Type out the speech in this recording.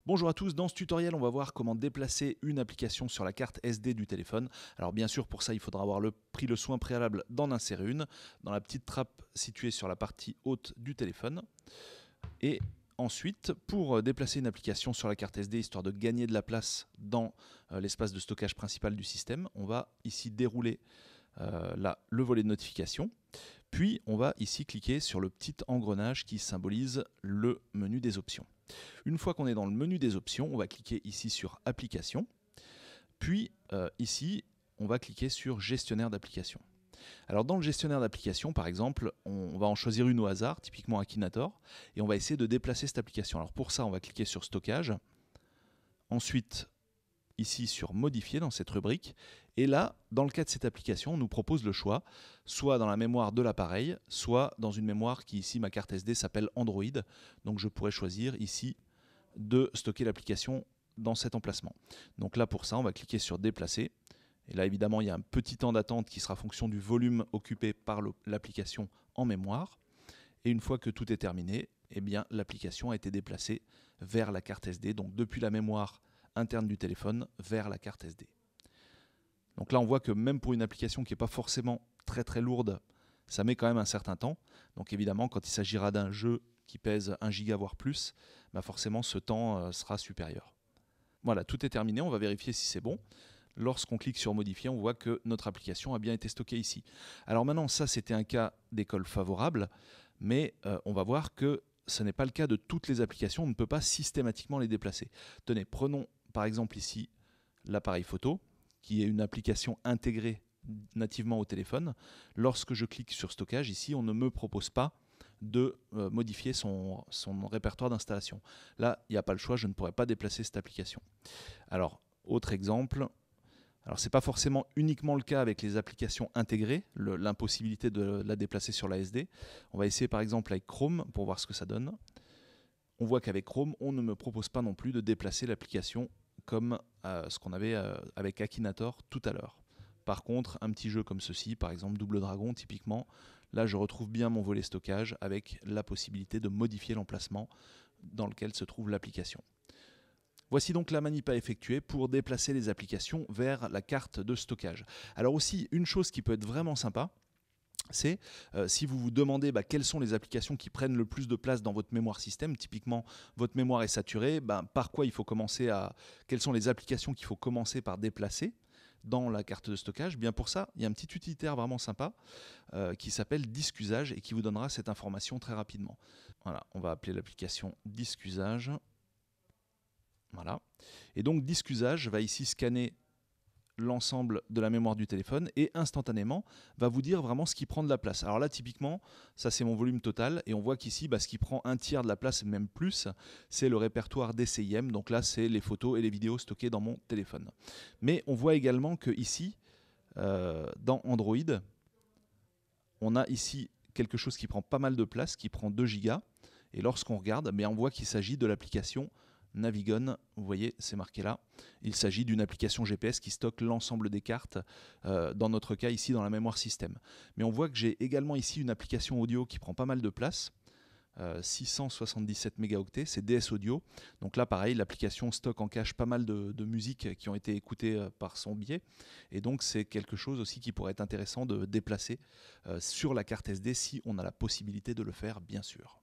Bonjour à tous, dans ce tutoriel on va voir comment déplacer une application sur la carte SD du téléphone. Alors bien sûr pour ça il faudra avoir pris le soin préalable d'en insérer une dans la petite trappe située sur la partie haute du téléphone. Et ensuite pour déplacer une application sur la carte SD histoire de gagner de la place dans l'espace de stockage principal du système, on va ici dérouler là le volet de notification. Puis on va ici cliquer sur le petit engrenage qui symbolise le menu des options. Une fois qu'on est dans le menu des options, on va cliquer ici sur Applications. Puis ici, on va cliquer sur Gestionnaire d'applications. Alors dans le gestionnaire d'applications, par exemple, on va en choisir une au hasard, typiquement Akinator, et on va essayer de déplacer cette application. Alors pour ça, on va cliquer sur Stockage. Ensuite, ici sur Modifier dans cette rubrique. Et là, dans le cas de cette application, on nous propose le choix, soit dans la mémoire de l'appareil, soit dans une mémoire qui ici, ma carte SD s'appelle Android. Donc je pourrais choisir ici de stocker l'application dans cet emplacement. Donc là pour ça, on va cliquer sur Déplacer. Et là évidemment, il y a un petit temps d'attente qui sera fonction du volume occupé par l'application en mémoire. Et une fois que tout est terminé, eh bien l'application a été déplacée vers la carte SD, donc depuis la mémoire interne du téléphone vers la carte SD. Donc là on voit que même pour une application qui n'est pas forcément très lourde, ça met quand même un certain temps. Donc évidemment quand il s'agira d'un jeu qui pèse 1 giga voire plus, bah forcément ce temps sera supérieur. Voilà, tout est terminé, on va vérifier si c'est bon. Lorsqu'on clique sur modifier, on voit que notre application a bien été stockée ici. Alors maintenant ça c'était un cas d'école favorable, mais on va voir que ce n'est pas le cas de toutes les applications, on ne peut pas systématiquement les déplacer. Tenez, prenons par exemple ici l'appareil photo, qui est une application intégrée nativement au téléphone. Lorsque je clique sur stockage, ici, on ne me propose pas de modifier son répertoire d'installation. Là, il n'y a pas le choix, je ne pourrais pas déplacer cette application. Alors, autre exemple. Alors, ce n'est pas forcément uniquement le cas avec les applications intégrées, l'impossibilité de la déplacer sur la SD. On va essayer par exemple avec Chrome pour voir ce que ça donne. On voit qu'avec Chrome, on ne me propose pas non plus de déplacer l'application comme ce qu'on avait avec Akinator tout à l'heure. Par contre, un petit jeu comme ceci, par exemple Double Dragon, typiquement, là je retrouve bien mon volet stockage avec la possibilité de modifier l'emplacement dans lequel se trouve l'application. Voici donc la manip à effectuer pour déplacer les applications vers la carte de stockage. Alors aussi, une chose qui peut être vraiment sympa, c'est si vous vous demandez quelles sont les applications qui prennent le plus de place dans votre mémoire système, typiquement votre mémoire est saturée, par quoi il faut commencer quelles sont les applications qu'il faut commencer par déplacer dans la carte de stockage. Bien pour ça, il y a un petit utilitaire vraiment sympa qui s'appelle Disque Usage et qui vous donnera cette information très rapidement. Voilà, on va appeler l'application Disque Usage. Voilà. Et donc Disque Usage va ici scanner l'ensemble de la mémoire du téléphone et instantanément va vous dire vraiment ce qui prend de la place. Alors là typiquement ça c'est mon volume total et on voit qu'ici ce qui prend un tiers de la place, même plus, c'est le répertoire DCIM. Donc là c'est les photos et les vidéos stockées dans mon téléphone. Mais on voit également que ici dans Android on a ici quelque chose qui prend pas mal de place, qui prend 2 gigas, et lorsqu'on regarde, on voit qu'il s'agit de l'application Navigon, vous voyez, c'est marqué là. Il s'agit d'une application GPS qui stocke l'ensemble des cartes, dans notre cas ici dans la mémoire système. Mais on voit que j'ai également ici une application audio qui prend pas mal de place, 677 mégaoctets, c'est DS Audio. Donc là pareil, l'application stocke en cache pas mal de musiques qui ont été écoutées par son biais. Et donc c'est quelque chose aussi qui pourrait être intéressant de déplacer sur la carte SD si on a la possibilité de le faire, bien sûr.